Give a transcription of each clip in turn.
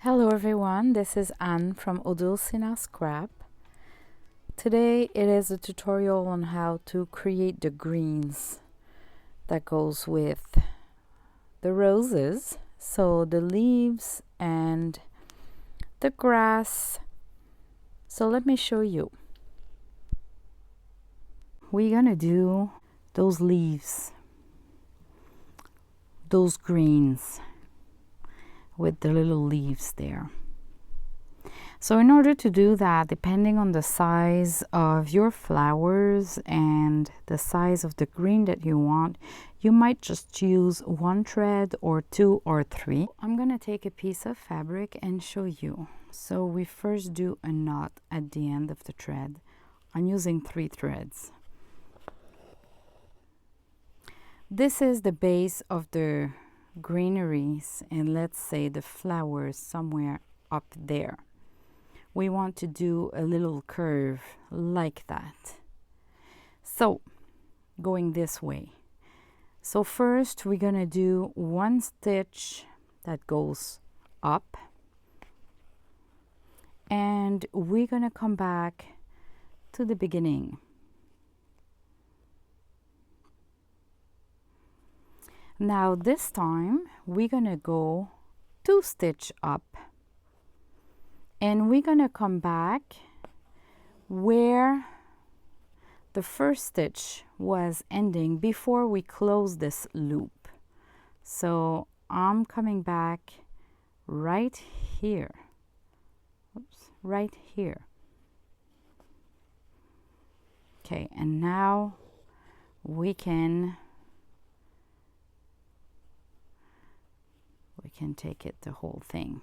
Hello everyone, this is Anne from Odulcina Scrap. Today it is a tutorial on how to create the greens that goes with the roses. So the leaves and the grass. So let me show you. We're gonna do those leaves, those greens with the little leaves there. So in order to do that, depending on the size of your flowers and the size of the green that you want, you might just use one thread or two or three. I'm gonna take a piece of fabric and show you. So we first do a knot at the end of the thread. I'm using 3 threads. This is the base of the greeneries, and let's say the flowers somewhere up there. We want to do a little curve like that. So going this way. So first we're gonna do 1 stitch that goes up, and we're gonna come back to the beginning. Now this time we're gonna go 2 stitch up, and we're gonna come back where the first stitch was ending before we close this loop. So I'm coming back right here. Oops, right here. Okay, and now we can take it the whole thing.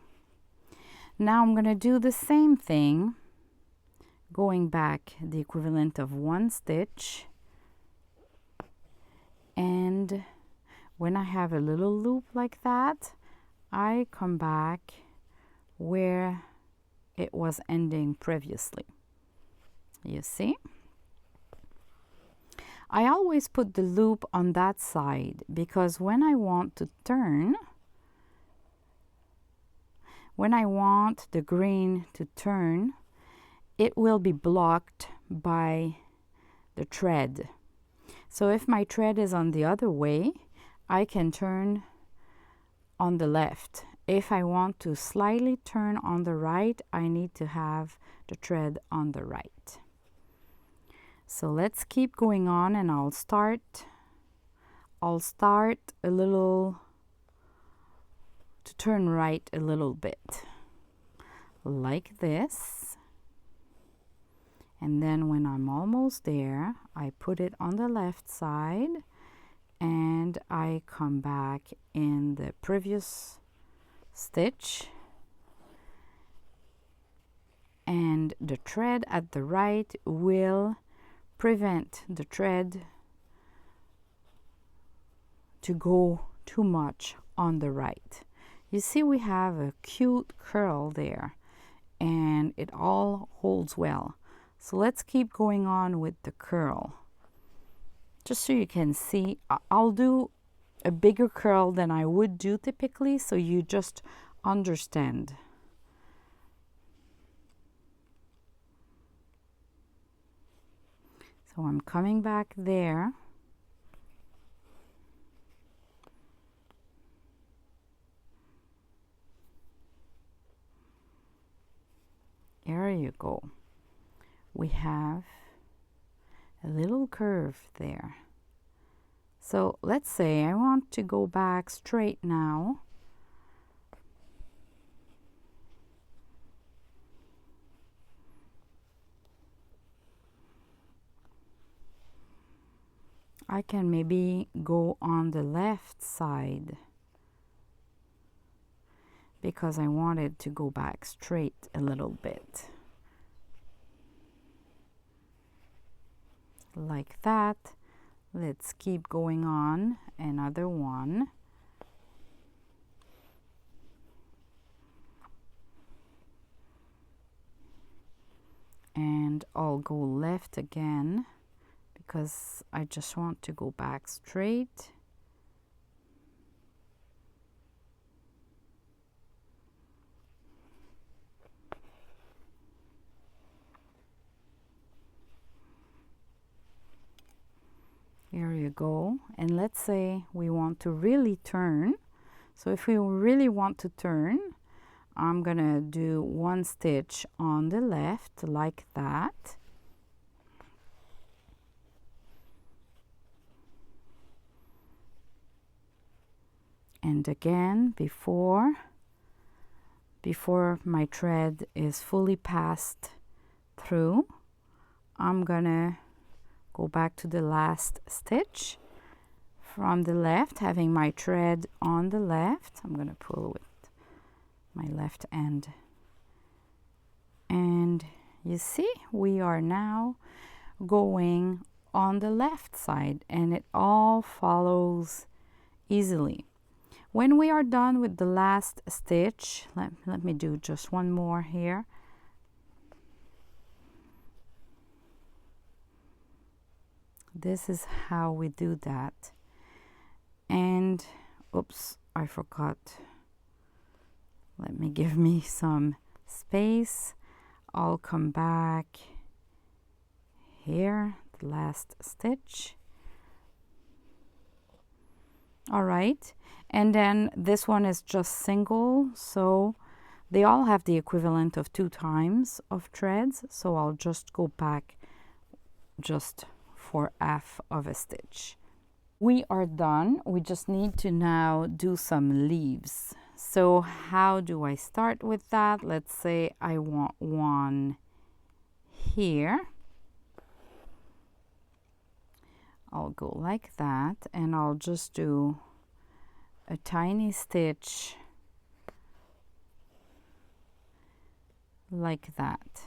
Now I'm going to do the same thing, going back the equivalent of 1 stitch, and when I have a little loop like that, I come back where it was ending previously. You see? I always put the loop on that side because when I want to turn, when I want the green to turn, it will be blocked by the thread. So if my thread is on the other way, I can turn on the left. If I want to slightly turn on the right, I need to have the thread on the right. So let's keep going on, and I'll start a little to turn right a little bit like this, and then when I'm almost there, I put it on the left side and I come back in the previous stitch, and the thread at the right will prevent the thread to go too much on the right. You see, we have a cute curl there, and it all holds well. So let's keep going on with the curl. Just so you can see, I'll do a bigger curl than I would do typically, so you just understand. So I'm coming back there. There you go. We have a little curve there. So let's say I want to go back straight now. I can maybe go on the left side because I wanted to go back straight a little bit. Like that. Let's keep going on. Another one. And I'll go left again because I just want to go back straight. you go. And let's say we want to really turn. So if we really want to turn, I'm gonna do one stitch on the left like that. And again, before my thread is fully passed through, I'm gonna go back to the last stitch from the left, having my thread on the left. I'm gonna pull with my left end. And you see, we are now going on the left side, and it all follows easily. When we are done with the last stitch, let me do just one more here. This is how we do that. And oops, I forgot. Let me give me some space. I'll come back here, the last stitch. All right, and then this one is just single, so they all have the equivalent of 2 times of threads, so I'll just go back just for half of a stitch. We are done. We just need to now do some leaves. So how do I start with that? Let's say I want one here. I'll go like that, and I'll just do a tiny stitch like that.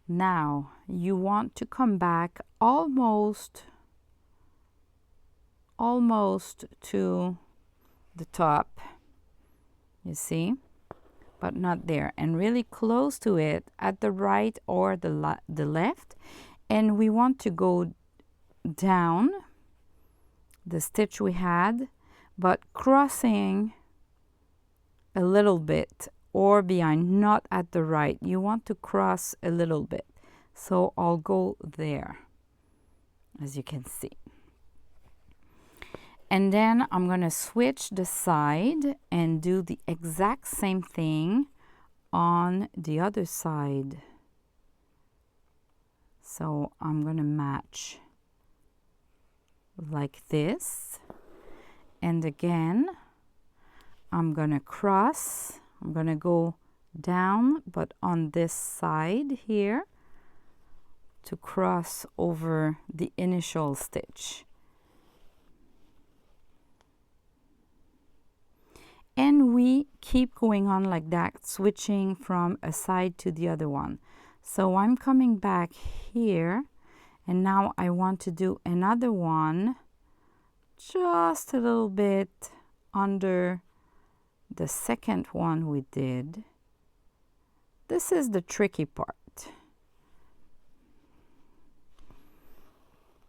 Now you want to come back almost to the top, you see, but not there, and really close to it at the right or the left. And we want to go down the stitch we had, but crossing a little bit or behind, not at the right. You want to cross a little bit. So I'll go there, as you can see. And then I'm going to switch the side and do the exact same thing on the other side. So I'm going to match like this, and again I'm gonna cross. I'm gonna go down, but on this side here, to cross over the initial stitch. And we keep going on like that, switching from a side to the other one. So I'm coming back here, and now I want to do another one just a little bit under the second one we did. This is the tricky part.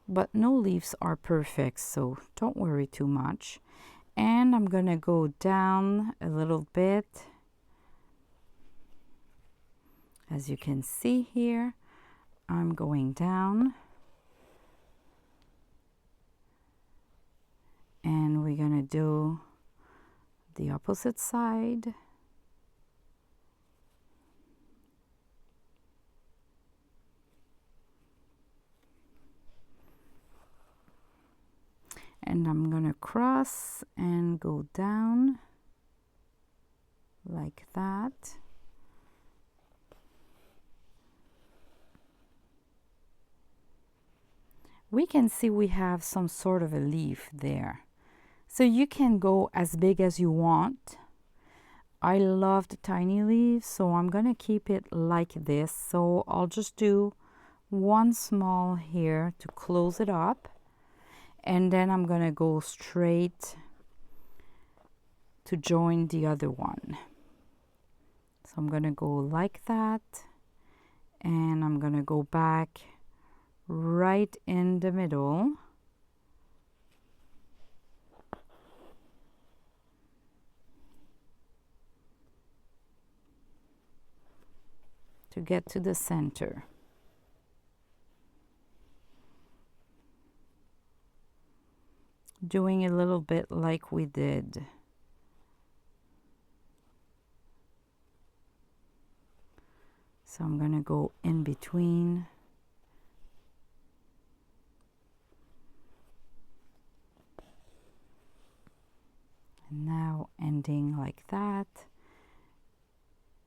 But no leaves are perfect, so don't worry too much. And I'm gonna go down a little bit. As you can see here, I'm going down. And we're gonna do the opposite side. And I'm gonna cross and go down like that. We can see we have some sort of a leaf there. So you can go as big as you want. I love the tiny leaves, so I'm gonna keep it like this. So I'll just do one small here to close it up. And then I'm gonna go straight to join the other one. So I'm gonna go like that, and I'm gonna go back right in the middle. To get to the center. doing a little bit like we did. So I'm going to go in between. And now ending like that.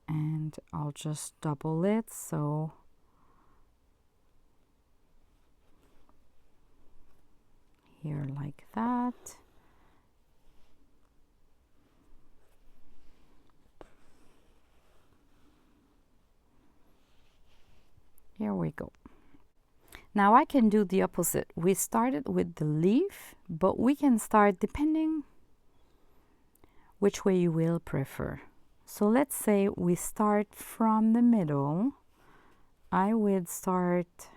And I'll just double it, so here like that. Here we go. Now I can do the opposite. We started with the leaf, but we can start depending which way you will prefer. So let's say we start from the middle. I would start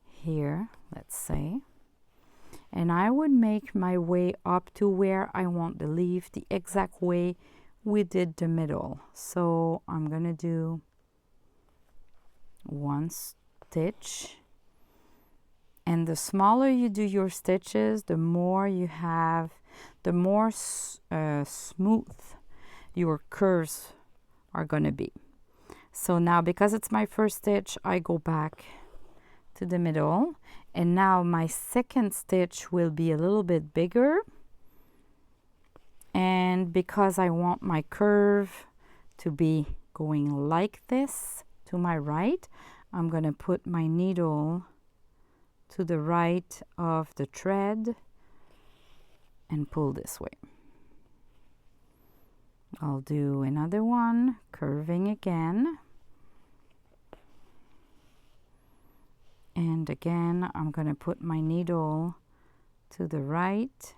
here, let's say, and I would make my way up to where I want the leaf the exact way we did the middle. So I'm gonna do one stitch, and the smaller you do your stitches, the more you have, the more smooth your curves are gonna be. So now, because it's my first stitch, I go back to the middle, and now my second stitch will be a little bit bigger, and because I want my curve to be going like this to my right, I'm going to put my needle to the right of the thread and pull this way. I'll do another one, curving again. And again, I'm going to put my needle to the right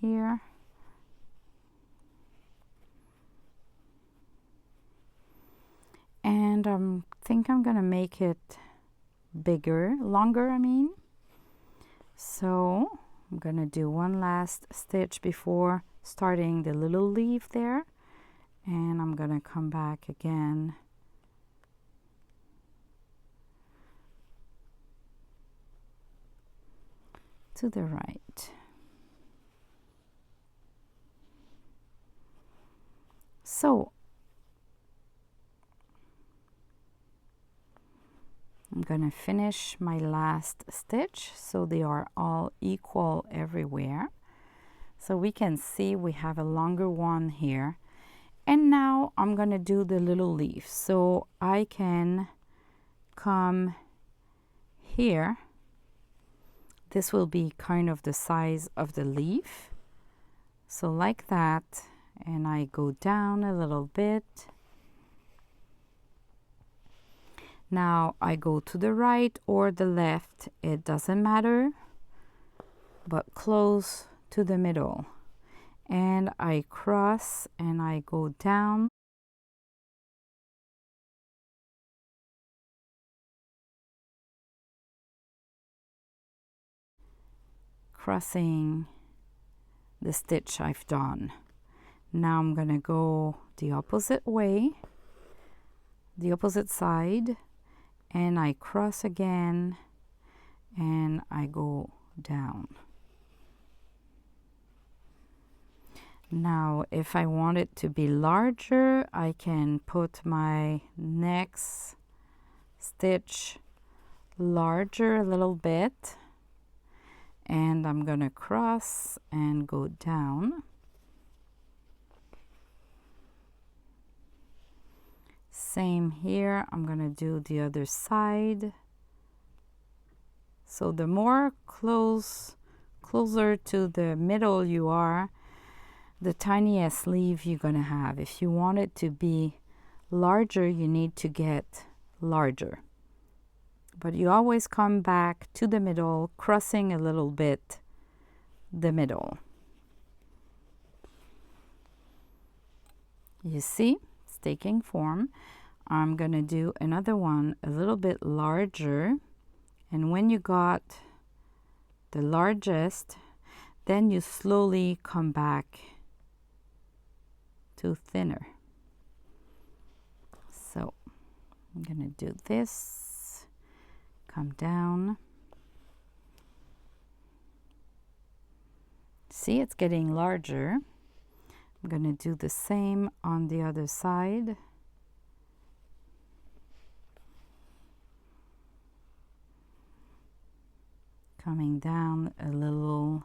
here. And I think I'm going to make it longer, I mean. So I'm going to do one last stitch before starting the little leaf there. And I'm going to come back again to the right. So I'm going to finish my last stitch so they are all equal everywhere. So we can see we have a longer one here. And now I'm going to do the little leaf. So I can come here. This will be kind of the size of the leaf. So like that, and I go down a little bit. Now I go to the right or the left, it doesn't matter, but close to the middle. And I cross and I go down. Crossing the stitch I've done. Now I'm gonna go the opposite way, the opposite side, and I cross again and I go down. Now if I want it to be larger, I can put my next stitch larger a little bit, and I'm gonna cross and go down. Same here, I'm gonna do the other side. So the more closer to the middle you are, the tiniest sleeve you're gonna have. If you want it to be larger, you need to get larger. But you always come back to the middle, crossing a little bit the middle. You see, it's taking form. I'm gonna do another one a little bit larger, and when you got the largest, then you slowly come back to thinner. So I'm gonna do this, come down, See, it's getting larger. I'm going to do the same on the other side. Coming down a little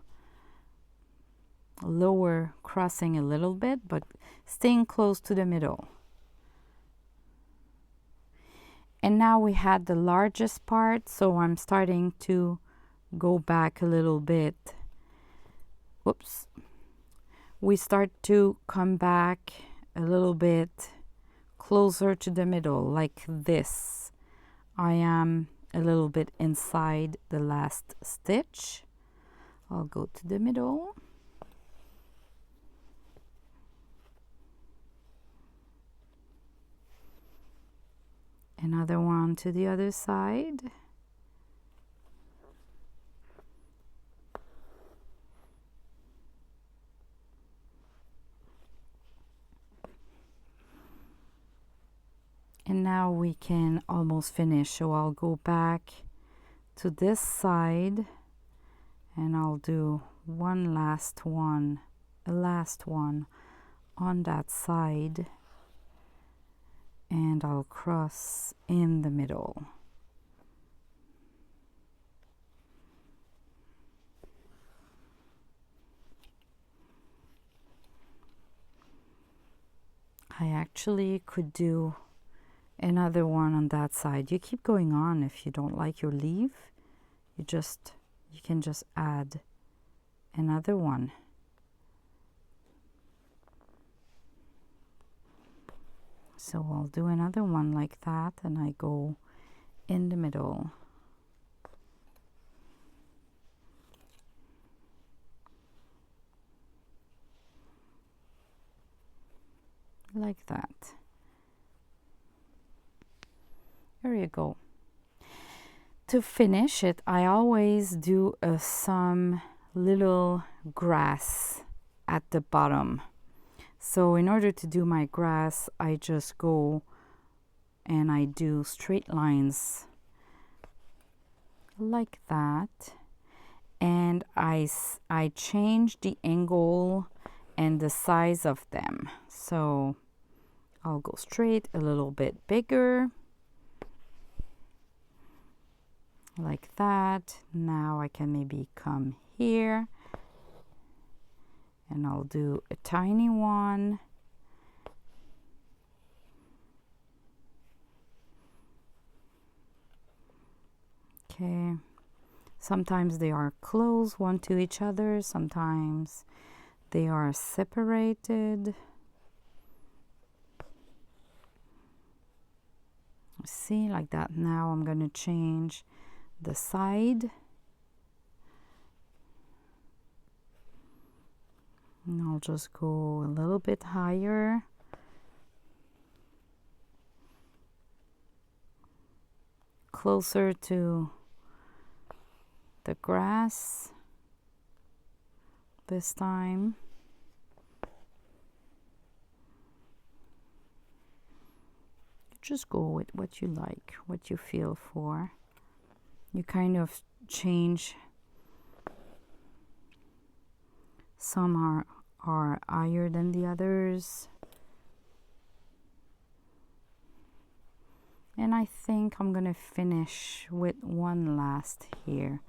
lower, crossing a little bit, but staying close to the middle. And now we had the largest part, so I'm starting to go back a little bit. Whoops. We start to come back a little bit closer to the middle, like this. I am a little bit inside the last stitch. I'll go to the middle. Another one to the other side. And now we can almost finish, so I'll go back to this side and I'll do one last one, a last one on that side, and I'll cross in the middle. I actually could do another one on that side. You keep going on. If you don't like your leaf, you can just add another one. So I'll do another one like that, and I go in the middle. Like that. There you go. To finish it, I always do some little grass at the bottom. So in order to do my grass, I just go and I do straight lines like that. And I change the angle and the size of them. So I'll go straight, a little bit bigger. Like that. Now I can maybe come here and I'll do a tiny one. Okay. Sometimes they are close one to each other, sometimes they are separated. See, like that. Now I'm going to change the side. And I'll just go a little bit higher. Closer to the grass this time. Just go with what you like, what you feel for. You kind of change. Some are higher than the others. And I think I'm gonna finish with one last here.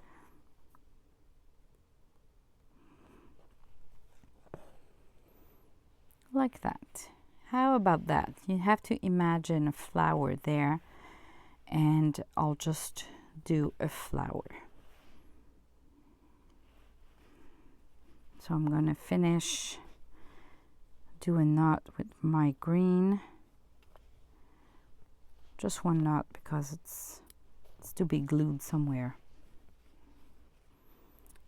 Like that. How about that? You have to imagine a flower there, and I'll just do a flower. So I'm going to finish, do a knot with my green. Just one knot because it's to be glued somewhere.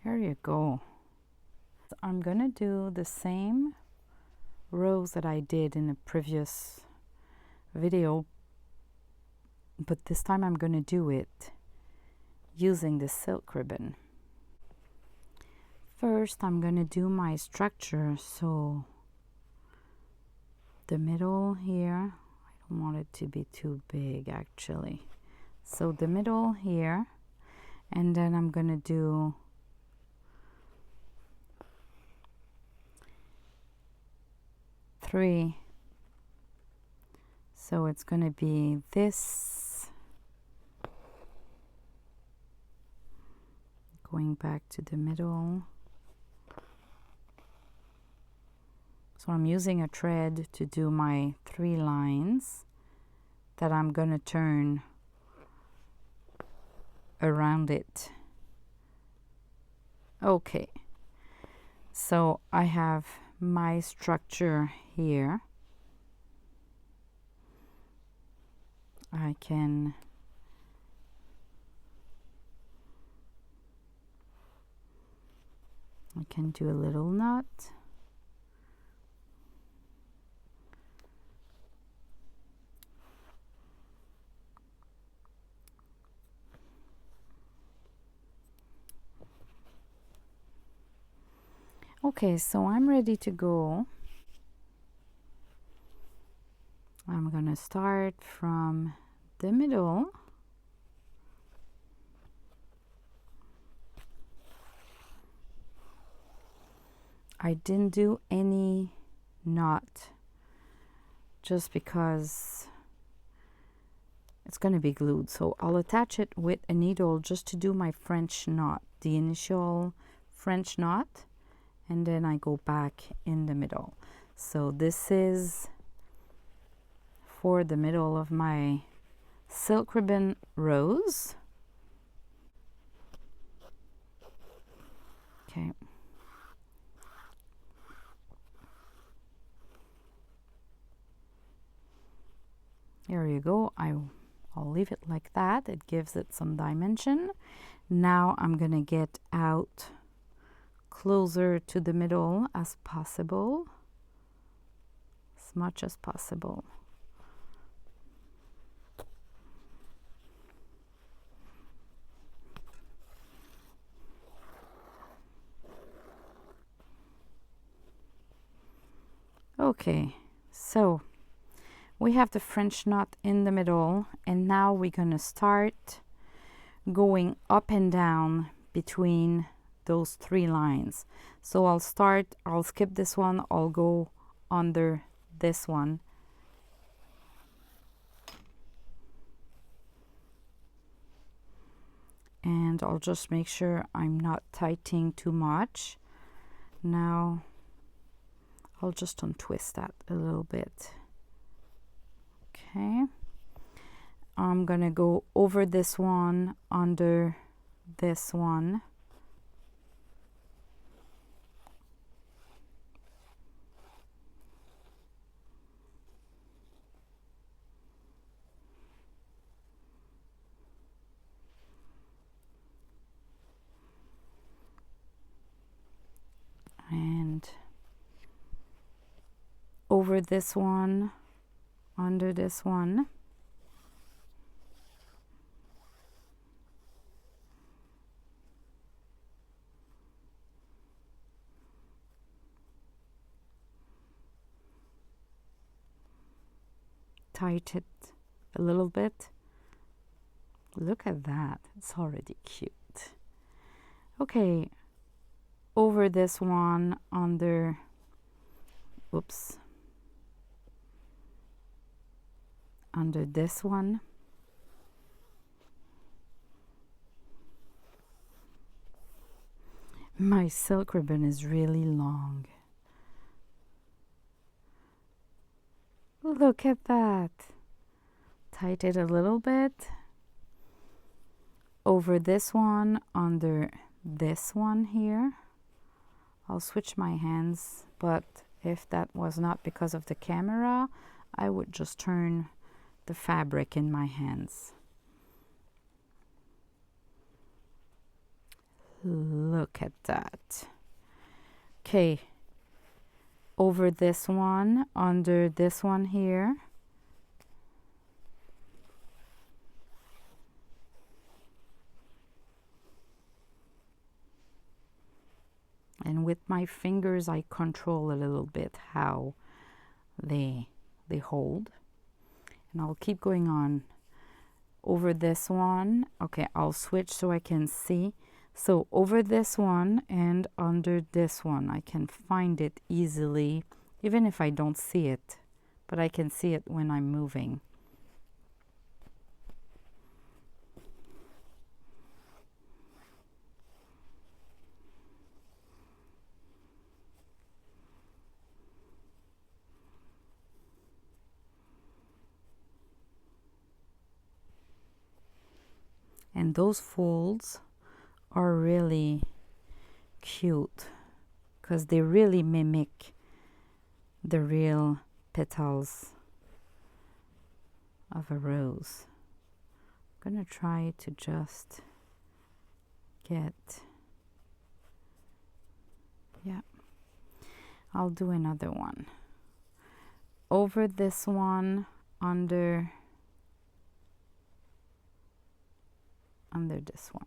There you go. I'm going to do the same rows that I did in the previous video, but this time I'm going to do it using the silk ribbon. First I'm going to do my structure, so the middle here, I don't want it to be too big actually, so the middle here, and then I'm going to do 3. So it's going to be this, going back to the middle. So I'm using a thread to do my 3 lines that I'm going to turn around it. Okay, so I have my structure here. I can do a little knot. Okay, so I'm ready to go. I'm gonna start from the middle. I didn't do any knot just because it's gonna be glued, so I'll attach it with a needle just to do my French knot, the initial French knot, and then I go back in the middle. So this is for the middle of my silk ribbon rose. Okay. There you go. I'll leave it like that. It gives it some dimension. Now I'm gonna get out closer to the middle as possible, as much as possible. Okay, so we have the French knot in the middle, and now we're gonna start going up and down between those 3 lines. So I'll skip this one, I'll go under this one. And I'll just make sure I'm not tightening too much. Now I'll just untwist that a little bit. Okay. I'm gonna go over this one, under this one. And over this one, under this one. Tight it a little bit. Look at that, it's already cute. Okay, over this one, under, oops, under this one. My silk ribbon is really long. Look at that. Tighten it a little bit. Over this one, under this one here. I'll switch my hands, but if that was not because of the camera, I would just turn the fabric in my hands. Look at that. Okay, over this one, under this one here. And with my fingers, I control a little bit how they hold. And I'll keep going on. Over this one, okay, I'll switch so I can see. So over this one and under this one, I can find it easily even if I don't see it, but I can see it when I'm moving. And those folds are really cute because they really mimic the real petals of a rose. I'm gonna try to just get, yeah, I'll do another one over this one, under this one.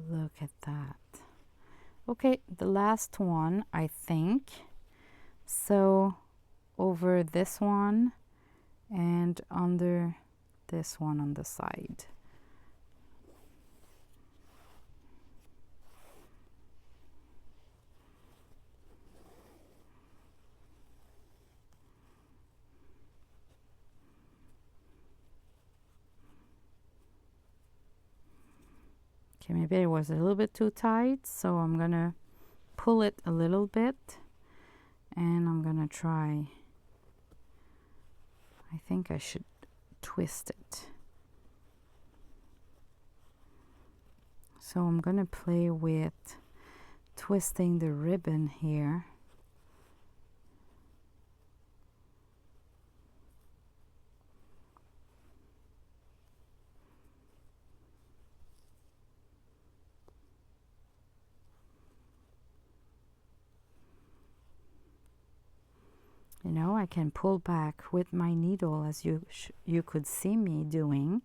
Look at that. Okay, the last one, I think. So over this one and under this one on the side. Okay, maybe it was a little bit too tight, so I'm gonna pull it a little bit and I'm gonna try, I think I should twist it. So I'm gonna play with twisting the ribbon here. You know, I can pull back with my needle as you could see me doing.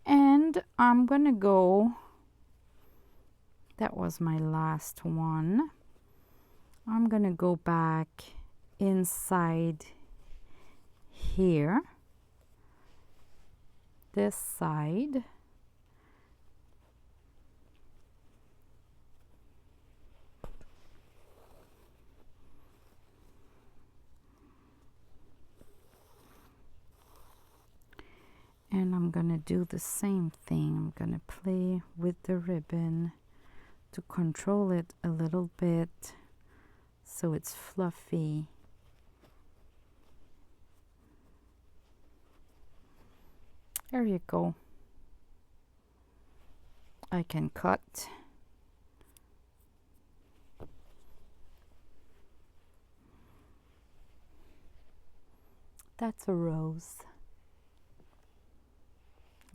And I'm gonna go, that was my last one. I'm gonna go back inside here, this side. And I'm gonna do the same thing. I'm gonna play with the ribbon to control it a little bit so it's fluffy. There you go. I can cut. That's a rose.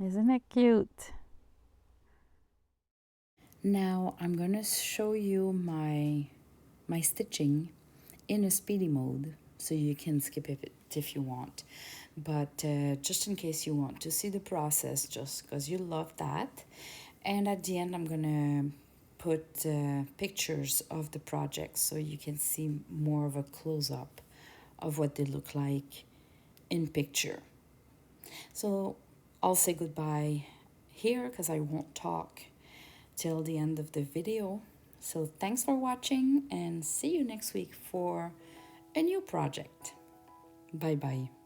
Isn't it cute? Now I'm gonna show you my stitching in a speedy mode, so you can skip it if you want. But just in case you want to see the process, just because you love that. And at the end I'm gonna put pictures of the project so you can see more of a close-up of what they look like in picture. So I'll say goodbye here because I won't talk till the end of the video. So thanks for watching and see you next week for a new project. Bye bye.